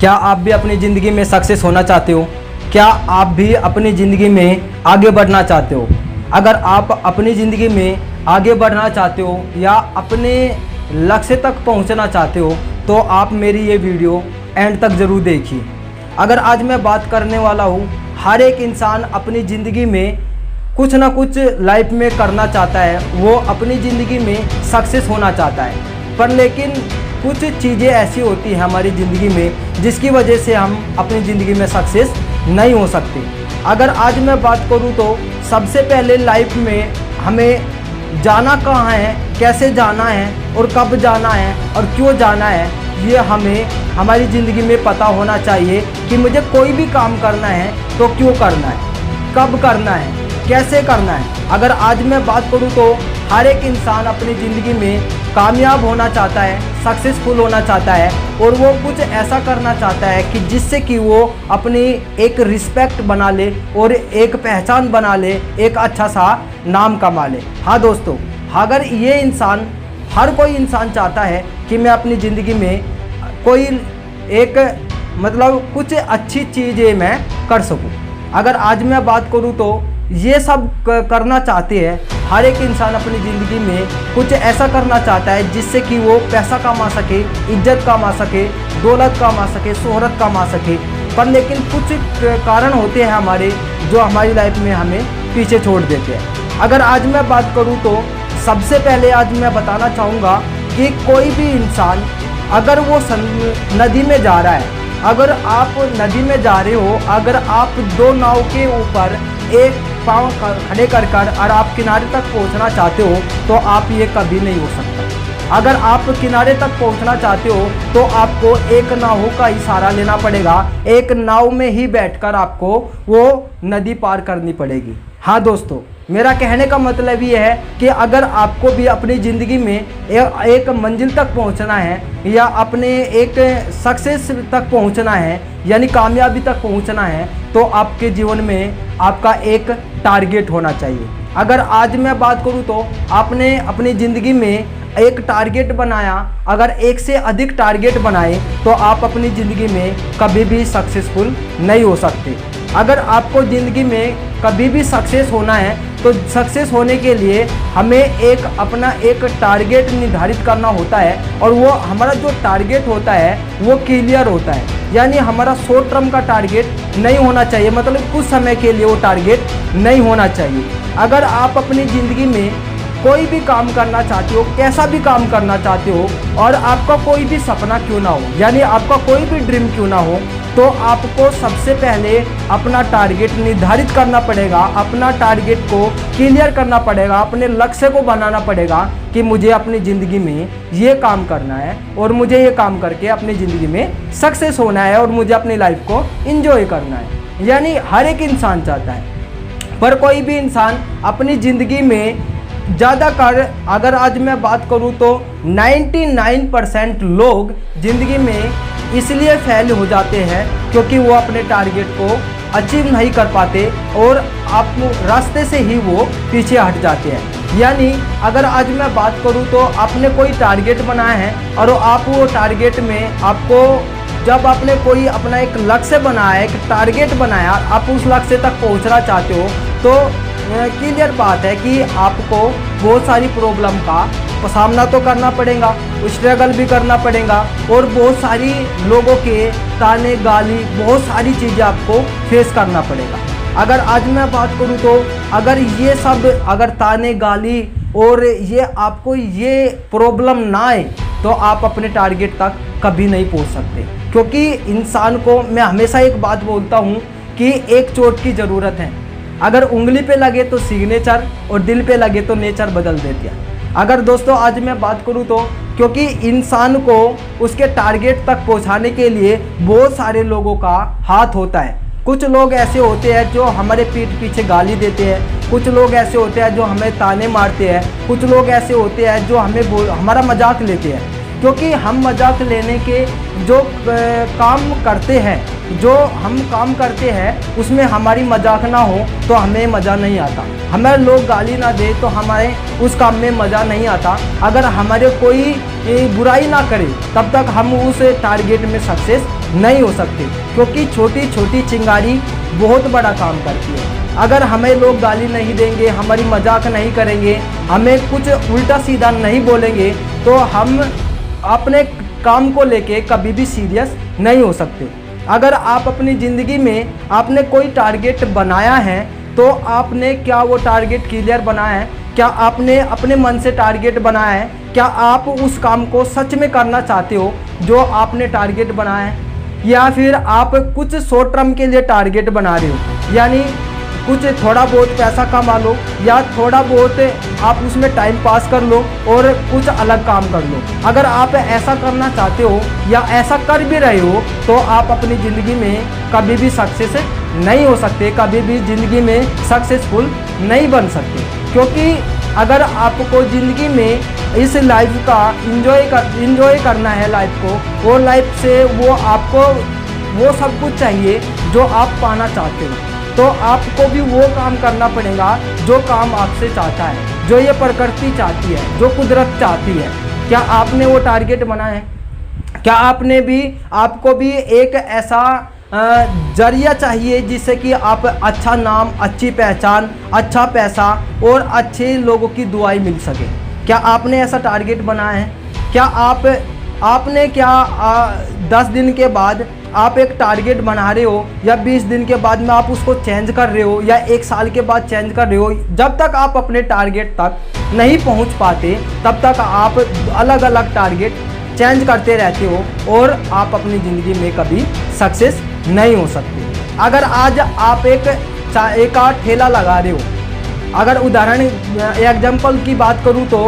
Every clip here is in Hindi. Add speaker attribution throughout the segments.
Speaker 1: क्या आप भी अपनी ज़िंदगी में सक्सेस होना चाहते हो? क्या आप भी अपनी ज़िंदगी में आगे बढ़ना चाहते हो? अगर आप अपनी ज़िंदगी में आगे बढ़ना चाहते हो या अपने लक्ष्य तक पहुंचना चाहते हो तो आप मेरी ये वीडियो एंड तक ज़रूर देखिए। अगर आज मैं बात करने वाला हूँ, हर एक इंसान अपनी ज़िंदगी में कुछ ना कुछ लाइफ में करना चाहता है, वो अपनी ज़िंदगी में सक्सेस होना चाहता है। पर लेकिन कुछ चीज़ें ऐसी होती हैं हमारी ज़िंदगी में जिसकी वजह से हम अपनी ज़िंदगी में सक्सेस नहीं हो सकते। अगर आज मैं बात करूं तो सबसे पहले लाइफ में हमें जाना कहाँ है, कैसे जाना है और कब जाना है और क्यों जाना है, ये हमें हमारी ज़िंदगी में पता होना चाहिए कि मुझे कोई भी काम करना है तो क्यों करना है, कब करना है, कैसे करना है। अगर आज मैं बात करूं तो हर एक इंसान अपनी ज़िंदगी में कामयाब होना चाहता है, सक्सेसफुल होना चाहता है और वो कुछ ऐसा करना चाहता है कि जिससे कि वो अपनी एक रिस्पेक्ट बना ले और एक पहचान बना ले, एक अच्छा सा नाम कमा ले। हाँ दोस्तों, अगर ये इंसान, हर कोई इंसान चाहता है कि मैं अपनी ज़िंदगी में कोई एक कुछ अच्छी चीज़ें मैं कर सकूं। अगर आज मैं बात करूं तो ये सब करना चाहते हैं। हर एक इंसान अपनी ज़िंदगी में कुछ ऐसा करना चाहता है जिससे कि वो पैसा कमा सके, इज्जत कमा सके, दौलत कमा सके, शोहरत कमा सके। पर लेकिन कुछ कारण होते हैं हमारे जो हमारी लाइफ में हमें पीछे छोड़ देते हैं। अगर आज मैं बात करूं तो सबसे पहले आज मैं बताना चाहूँगा कि कोई भी इंसान अगर वो नदी में जा रहा है, अगर आप नदी में जा रहे हो, अगर आप दो नाव के ऊपर एक पाँव खड़े कर और आप किनारे तक पहुंचना चाहते हो तो आप ये कभी नहीं हो सकता। अगर आप किनारे तक पहुंचना चाहते हो तो आपको एक नाव का ही सहारा लेना पड़ेगा, एक नाव में ही बैठकर आपको वो नदी पार करनी पड़ेगी। हाँ दोस्तों, मेरा कहने का मतलब ये है कि अगर आपको भी अपनी ज़िंदगी में एक मंजिल तक पहुंचना है या अपने एक सक्सेस तक पहुंचना है, यानी कामयाबी तक पहुंचना है, तो आपके जीवन में आपका एक टारगेट होना चाहिए। अगर आज मैं बात करूं तो आपने अपनी ज़िंदगी में एक टारगेट बनाया, अगर एक से अधिक टारगेट बनाए तो आप अपनी ज़िंदगी में कभी भी सक्सेसफुल नहीं हो सकते। अगर आपको ज़िंदगी में कभी भी सक्सेस होना है तो सक्सेस होने के लिए हमें अपना एक टारगेट निर्धारित करना होता है और वो हमारा जो टारगेट होता है वो क्लियर होता है। यानी हमारा शॉर्ट टर्म का टारगेट नहीं होना चाहिए, मतलब कुछ समय के लिए वो टारगेट नहीं होना चाहिए। अगर आप अपनी ज़िंदगी में कोई भी काम करना चाहते हो, कैसा भी काम करना चाहते हो और आपका कोई भी सपना क्यों ना हो, यानी आपका कोई भी ड्रीम क्यों ना हो, तो आपको सबसे पहले अपना टारगेट निर्धारित करना पड़ेगा, अपना टारगेट को क्लियर करना पड़ेगा, अपने लक्ष्य को बनाना पड़ेगा कि मुझे अपनी ज़िंदगी में ये काम करना है और मुझे ये काम करके अपनी ज़िंदगी में सक्सेस होना है और मुझे अपनी लाइफ को एंजॉय करना है। यानी हर एक इंसान चाहता है, पर कोई भी इंसान अपनी ज़िंदगी में ज़्यादातर, अगर आज मैं बात करूं तो 99% लोग ज़िंदगी में इसलिए फेल हो जाते हैं क्योंकि वो अपने टारगेट को अचीव नहीं कर पाते और आप रास्ते से ही वो पीछे हट जाते हैं। यानी अगर आज मैं बात करूं तो आपने कोई टारगेट बनाया है और आप वो टारगेट में आपको, जब आपने कोई अपना एक लक्ष्य बनाया, एक टारगेट बनाया, आप उस लक्ष्य तक पहुंचना चाहते हो तो क्लियर बात है कि आपको बहुत सारी प्रॉब्लम का सामना तो करना पड़ेगा, स्ट्रगल भी करना पड़ेगा और बहुत सारी लोगों के ताने गाली, बहुत सारी चीज़ें आपको फेस करना पड़ेगा। अगर आज मैं बात करूं तो अगर ये सब, अगर ताने गाली और ये आपको ये प्रॉब्लम ना आए तो आप अपने टारगेट तक कभी नहीं पहुंच सकते। क्योंकि इंसान को मैं हमेशा एक बात बोलता हूं कि एक चोट की ज़रूरत है। अगर उंगली पे लगे तो सिग्नेचर और दिल पे लगे तो नेचर बदल देती है। अगर दोस्तों आज मैं बात करूं तो क्योंकि इंसान को उसके टारगेट तक पहुंचाने के लिए बहुत सारे लोगों का हाथ होता है। कुछ लोग ऐसे होते हैं जो हमारे पीठ पीछे गाली देते हैं, कुछ लोग ऐसे होते हैं जो हमें ताने मारते हैं, कुछ लोग ऐसे होते हैं जो हमारा मजाक लेते हैं। क्योंकि हम मजाक लेने के जो काम करते हैं, जो हम काम करते हैं उसमें हमारी मजाक ना हो तो हमें मज़ा नहीं आता। हमें लोग गाली ना दे तो हमारे उस काम में मज़ा नहीं आता। अगर हमारे कोई बुराई ना करे तब तक हम उस टारगेट में सक्सेस नहीं हो सकते, क्योंकि छोटी छोटी चिंगारी बहुत बड़ा काम करती है। अगर हमें लोग गाली नहीं देंगे, हमारी मजाक नहीं करेंगे, हमें कुछ उल्टा सीधा नहीं बोलेंगे तो हम अपने काम को लेके कभी भी सीरियस नहीं हो सकते। अगर आप अपनी ज़िंदगी में आपने कोई टारगेट बनाया है तो आपने क्या वो टारगेट क्लियर बनाया है? क्या आपने अपने मन से टारगेट बनाया है? क्या आप उस काम को सच में करना चाहते हो जो आपने टारगेट बनाया है? या फिर आप कुछ शॉर्ट टर्म के लिए टारगेट बना रहे हो, यानी कुछ थोड़ा बहुत पैसा कमा लो या थोड़ा बहुत आप उसमें टाइम पास कर लो और कुछ अलग काम कर लो। अगर आप ऐसा करना चाहते हो या ऐसा कर भी रहे हो तो आप अपनी ज़िंदगी में कभी भी सक्सेस नहीं हो सकते, कभी भी ज़िंदगी में सक्सेसफुल नहीं बन सकते। क्योंकि अगर आपको ज़िंदगी में इस लाइफ का इंजॉय करना है लाइफ को, और लाइफ से वो आपको वो सब कुछ चाहिए जो आप पाना चाहते हो, तो आपको भी वो काम करना पड़ेगा जो काम आपसे चाहता है, जो ये प्रकृति चाहती है, जो कुदरत चाहती है। क्या आपने वो टारगेट बनाया है? क्या आपको भी एक ऐसा जरिया चाहिए जिससे कि आप अच्छा नाम, अच्छी पहचान, अच्छा पैसा और अच्छे लोगों की दुआएं मिल सके? क्या आपने ऐसा टारगेट बनाया है? क्या आपने 10 दिन के बाद आप एक टारगेट बना रहे हो या 20 दिन के बाद में आप उसको चेंज कर रहे हो या 1 साल के बाद चेंज कर रहे हो? जब तक आप अपने टारगेट तक नहीं पहुंच पाते तब तक आप अलग अलग टारगेट चेंज करते रहते हो और आप अपनी ज़िंदगी में कभी सक्सेस नहीं हो सकते। अगर आज आप एक का ठेला लगा रहे हो, अगर उदाहरण एग्जाम्पल की बात करूं तो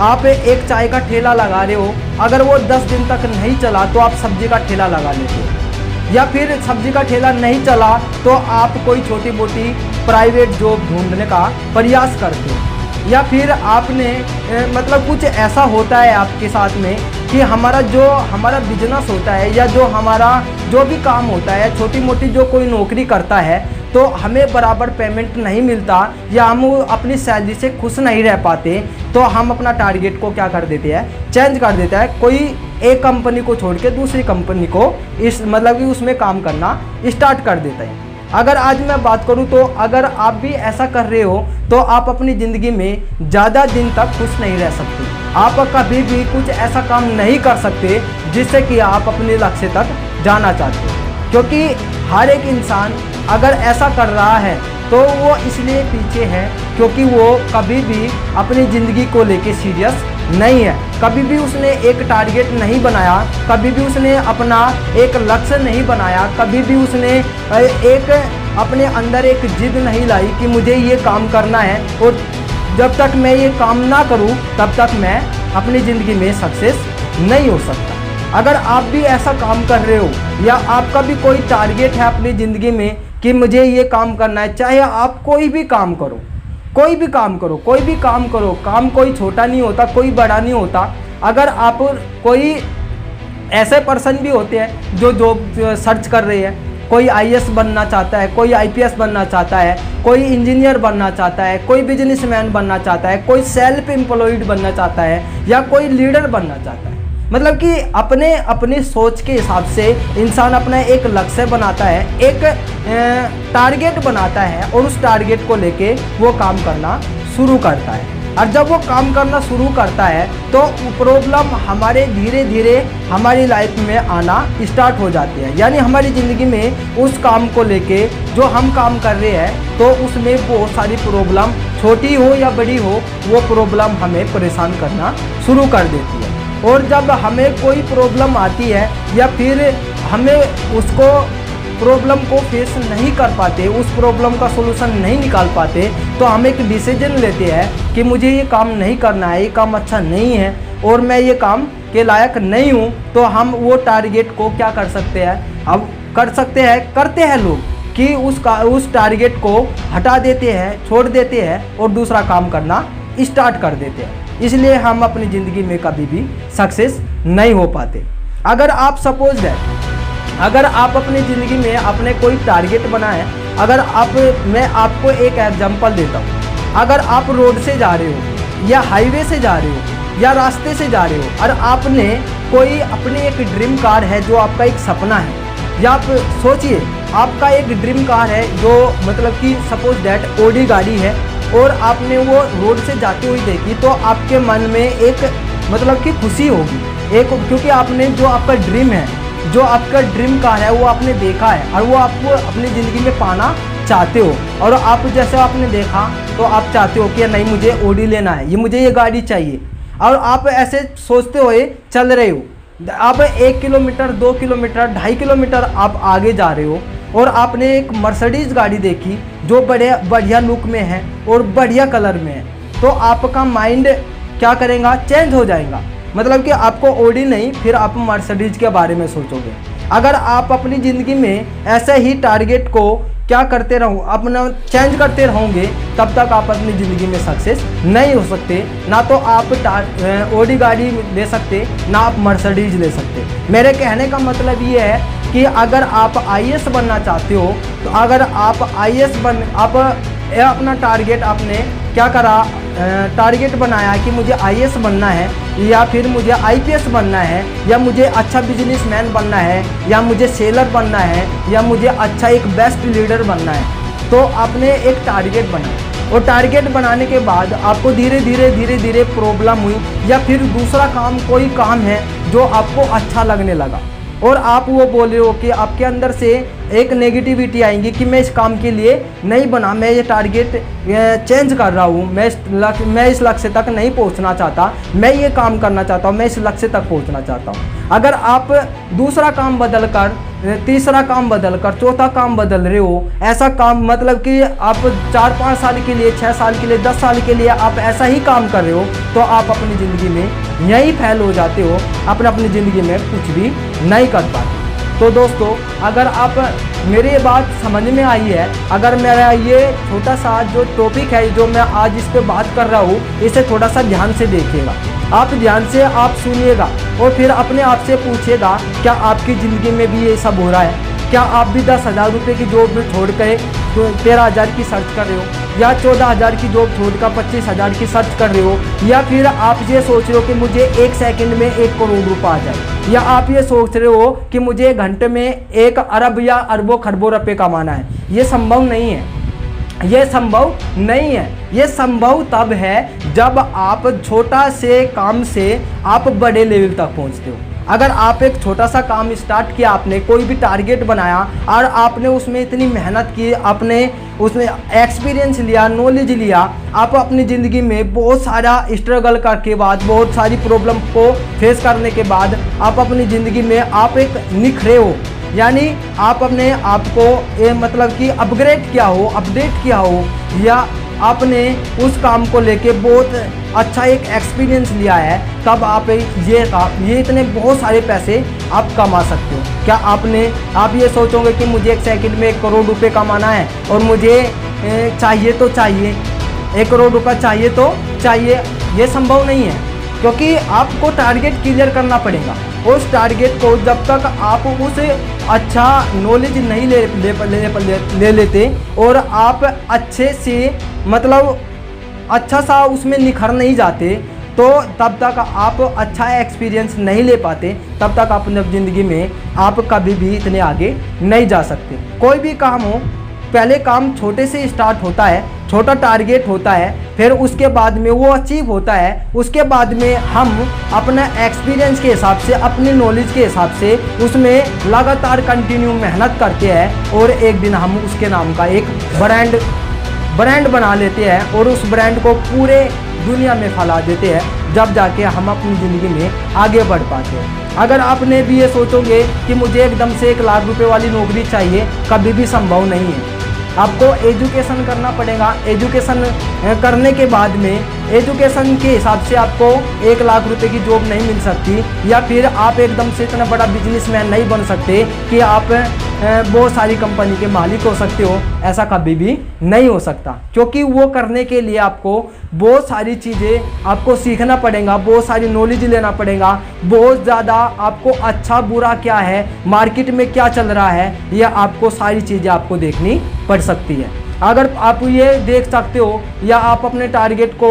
Speaker 1: आप एक चाय का ठेला लगा रहे हो, अगर वो 10 दिन तक नहीं चला तो आप सब्जी का ठेला लगा लेते हो, या फिर सब्जी का ठेला नहीं चला तो आप कोई छोटी मोटी प्राइवेट जॉब ढूंढने का प्रयास करते हो, या फिर आपने मतलब कुछ ऐसा होता है आपके साथ में कि हमारा बिजनेस होता है या जो भी काम होता है, छोटी मोटी जो कोई नौकरी करता है तो हमें बराबर पेमेंट नहीं मिलता या हम अपनी सैलरी से खुश नहीं रह पाते, तो हम अपना टारगेट को क्या कर देते हैं, चेंज कर देता है। कोई एक कंपनी को छोड़ के दूसरी कंपनी को मतलब कि उसमें काम करना स्टार्ट कर देता है। अगर आज मैं बात करूं तो अगर आप भी ऐसा कर रहे हो तो आप अपनी ज़िंदगी में ज़्यादा दिन तक खुश नहीं रह सकते। आप कभी भी कुछ ऐसा काम नहीं कर सकते जिससे कि आप अपने लक्ष्य तक जाना चाहते हो, क्योंकि हर एक इंसान अगर ऐसा कर रहा है तो वो इसलिए पीछे है क्योंकि वो कभी भी अपनी ज़िंदगी को लेके सीरियस नहीं है। कभी भी उसने एक टारगेट नहीं बनाया, कभी भी उसने अपना एक लक्ष्य नहीं बनाया, कभी भी उसने एक अपने अंदर एक जिद नहीं लाई कि मुझे ये काम करना है और जब तक मैं ये काम ना करूं तब तक मैं अपनी ज़िंदगी में सक्सेस नहीं हो सकता। अगर आप भी ऐसा काम कर रहे हो या आपका भी कोई टारगेट है अपनी ज़िंदगी में कि मुझे ये काम करना है, चाहे आप कोई भी काम करो, कोई भी काम करो, काम कोई छोटा नहीं होता, कोई बड़ा नहीं होता। अगर आप कोई ऐसे पर्सन भी होते हैं जो जॉब सर्च कर रहे हैं, कोई आईएएस बनना चाहता है, कोई आईपीएस बनना चाहता है, कोई इंजीनियर बनना चाहता है, कोई बिजनेसमैन बनना चाहता है, कोई सेल्फ एम्प्लॉयड बनना चाहता है या कोई लीडर बनना चाहता है। मतलब कि अपने सोच के हिसाब से इंसान अपना एक लक्ष्य बनाता है, एक टारगेट बनाता है और उस टारगेट को लेके वो काम करना शुरू करता है। और जब वो काम करना शुरू करता है तो प्रॉब्लम हमारे धीरे धीरे हमारी लाइफ में आना स्टार्ट हो जाती है, यानी हमारी ज़िंदगी में उस काम को लेके जो हम काम कर रहे हैं तो उसमें बहुत सारी प्रॉब्लम, छोटी हो या बड़ी हो, वो प्रॉब्लम हमें परेशान करना शुरू कर देती है। और जब हमें कोई प्रॉब्लम आती है या फिर हमें उसको प्रॉब्लम को फेस नहीं कर पाते, उस प्रॉब्लम का सोल्यूशन नहीं निकाल पाते, तो हम एक डिसीजन लेते हैं कि मुझे ये काम नहीं करना है, ये काम अच्छा नहीं है और मैं ये काम के लायक नहीं हूँ। तो हम वो टारगेट को क्या कर सकते हैं, अब करते हैं लोग कि उस टारगेट को हटा देते हैं, छोड़ देते हैं और दूसरा काम करना स्टार्ट कर देते हैं। इसलिए हम अपनी ज़िंदगी में कभी भी सक्सेस नहीं हो पाते। अगर आप सपोज दैट अगर आप अपनी ज़िंदगी में अपने कोई टारगेट बनाए, अगर आप मैं आपको एक एग्जांपल देता हूँ। अगर आप रोड से जा रहे हो या हाईवे से जा रहे हो या रास्ते से जा रहे हो और आपने कोई अपनी एक ड्रीम कार है जो आपका एक सपना है, या आप सोचिए आपका एक ड्रीम कार है जो मतलब कि सपोज दैट ऑडी गाड़ी है और आपने वो रोड से जाती हुई देखी, तो आपके मन में एक मतलब कि खुशी होगी एक, क्योंकि आपने जो आपका ड्रीम है, जो आपका ड्रीम कार है वो आपने देखा है और वो आपको अपनी ज़िंदगी में पाना चाहते हो। और आप जैसे आपने देखा तो आप चाहते हो कि नहीं मुझे ऑडी लेना है, ये मुझे ये गाड़ी चाहिए, और आप ऐसे सोचते हुए चल रहे हो। आप 1 किलोमीटर 2 किलोमीटर 2.5 किलोमीटर आप आगे जा रहे हो और आपने एक मर्सिडीज़ गाड़ी देखी जो बढ़िया लुक में है और बढ़िया कलर में है, तो आपका माइंड क्या करेगा, चेंज हो जाएगा। मतलब कि आपको ऑडी नहीं, फिर आप मर्सिडीज़ के बारे में सोचोगे। अगर आप अपनी ज़िंदगी में ऐसे ही टारगेट को क्या करते रहो, अपना चेंज करते रहोगे, तब तक आप अपनी ज़िंदगी में सक्सेस नहीं हो सकते। ना तो आप ऑडी गाड़ी ले सकते, ना आप मर्सिडीज़ ले सकते। मेरे कहने का मतलब ये है कि अगर आप आईएएस बनना चाहते हो, तो अगर आप आईएएस आप अपना टारगेट आपने क्या करा, टारगेट बनाया कि मुझे आईएएस बनना है, या फिर मुझे आईपीएस बनना है, या मुझे अच्छा बिजनेसमैन बनना है, या मुझे सेलर बनना है, या मुझे अच्छा एक बेस्ट लीडर बनना है। तो आपने एक टारगेट बनाया और टारगेट बनाने के बाद आपको धीरे धीरे प्रॉब्लम हुई, या फिर दूसरा काम कोई काम है जो आपको अच्छा लगने लगा और आप वो बोल रहे हो कि आपके अंदर से एक नेगेटिविटी आएंगी कि मैं इस काम के लिए नहीं बना, मैं ये टारगेट चेंज कर रहा हूँ, मैं इस लक्ष्य तक नहीं पहुँचना चाहता, मैं ये काम करना चाहता हूँ, मैं इस लक्ष्य तक पहुँचना चाहता हूँ। अगर आप दूसरा काम बदल कर, तीसरा काम बदल कर, चौथा काम बदल रहे हो, ऐसा काम मतलब कि आप 4-5 साल के लिए, 6 साल के लिए, 10 साल के लिए आप ऐसा ही काम कर रहे हो, तो आप अपनी ज़िंदगी में यहीं फेल हो जाते हो, अपनी ज़िंदगी में कुछ भी नहीं कर पाते। तो दोस्तों, अगर आप मेरी ये बात समझ में आई है, अगर मेरा ये छोटा सा जो टॉपिक है जो मैं आज इस पे बात कर रहा हूँ, इसे थोड़ा सा ध्यान से देखिएगा, आप ध्यान से आप सुनिएगा और फिर अपने आप से पूछिएगा क्या आपकी ज़िंदगी में भी ये सब हो रहा है? क्या आप भी 10,000 रुपये की जॉब छोड़ कर 13,000 की सर्च कर रहे हो, या 14,000 की जॉब छोड़कर 25,000 की सर्च कर रहे हो, या फिर आप ये सोच रहे हो कि मुझे 1 सेकंड में 1 करोड़ रुपये आ जाए, या आप ये सोच रहे हो कि मुझे घंटे में 1 अरब या अरबों खरबों रुपये कमाना है। ये संभव नहीं है, ये संभव नहीं है। ये संभव तब है जब आप छोटा से काम से आप बड़े लेवल तक पहुंचते हो। अगर आप एक छोटा सा काम स्टार्ट किया, आपने कोई भी टारगेट बनाया और आपने उसमें इतनी मेहनत की, आपने उसमें एक्सपीरियंस लिया, नॉलेज लिया, आप अपनी ज़िंदगी में बहुत सारा स्ट्रगल करके बाद, बहुत सारी प्रॉब्लम को फेस करने के बाद आप अपनी ज़िंदगी में आप एक निखरे हो, यानी आप अपने आप को मतलब कि अपग्रेड किया हो, अपडेट किया हो, या आपने उस काम को लेके बहुत अच्छा एक एक्सपीरियंस लिया है, तब आप ये इतने बहुत सारे पैसे आप कमा सकते हो। क्या आप ये सोचोगे कि मुझे 1 सेकंड में 1 करोड़ रुपए कमाना है और मुझे चाहिए तो चाहिए 1 करोड़ रुपये चाहिए तो चाहिए, ये संभव नहीं है, क्योंकि आपको टारगेट क्लियर करना पड़ेगा। उस टारगेट को जब तक आप उस अच्छा नॉलेज नहीं ले लेते और आप अच्छे से मतलब अच्छा सा उसमें निखर नहीं जाते, तो तब तक आप अच्छा एक्सपीरियंस नहीं ले पाते, तब तक आप अपनी ज़िंदगी में आप कभी भी इतने आगे नहीं जा सकते। कोई भी काम हो, पहले काम छोटे से स्टार्ट होता है, छोटा टारगेट होता है, फिर उसके बाद में वो अचीव होता है, उसके बाद में हम अपना एक्सपीरियंस के हिसाब से, अपनी नॉलेज के हिसाब से उसमें लगातार कंटिन्यू मेहनत करते हैं और एक दिन हम उसके नाम का एक ब्रांड बना लेते हैं और उस ब्रांड को पूरे दुनिया में फैला देते हैं, जब जाके हम अपनी ज़िंदगी में आगे बढ़ पाते हैं। अगर आपने भी ये सोचोगे कि मुझे एकदम से 1 लाख रुपए वाली नौकरी चाहिए, कभी भी संभव नहीं है। आपको एजुकेशन करना पड़ेगा, एजुकेशन करने के बाद में एजुकेशन के हिसाब से आपको 1 लाख रुपए की जॉब नहीं मिल सकती, या फिर आप एकदम से इतना बड़ा बिजनेसमैन नहीं बन सकते कि आप बहुत सारी कंपनी के मालिक हो सकते हो, ऐसा कभी भी नहीं हो सकता। क्योंकि वो करने के लिए आपको बहुत सारी चीज़ें आपको सीखना पड़ेगा, बहुत सारी नॉलेज लेना पड़ेगा, बहुत ज़्यादा आपको अच्छा बुरा क्या है, मार्केट में क्या चल रहा है, यह आपको सारी चीज़ें आपको देखनी पड़ सकती है। अगर आप ये देख सकते हो या आप अपने टारगेट को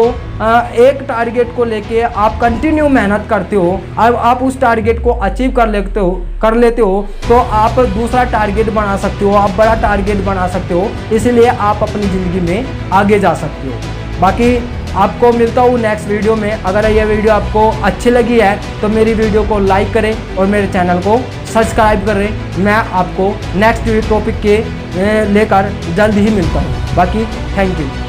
Speaker 1: एक टारगेट को लेके आप कंटिन्यू मेहनत करते हो, अब आप उस टारगेट को अचीव कर लेते हो तो आप दूसरा टारगेट बना सकते हो, आप बड़ा टारगेट बना सकते हो, इसलिए आप अपनी ज़िंदगी में आगे जा सकते हो। बाकी आपको मिलता हूँ नेक्स्ट वीडियो में। अगर यह वीडियो आपको अच्छी लगी है तो मेरी वीडियो को लाइक करें और मेरे चैनल को सब्सक्राइब करें। मैं आपको नेक्स्ट टॉपिक के लेकर जल्द ही मिलता हूँ। बाकी थैंक यू।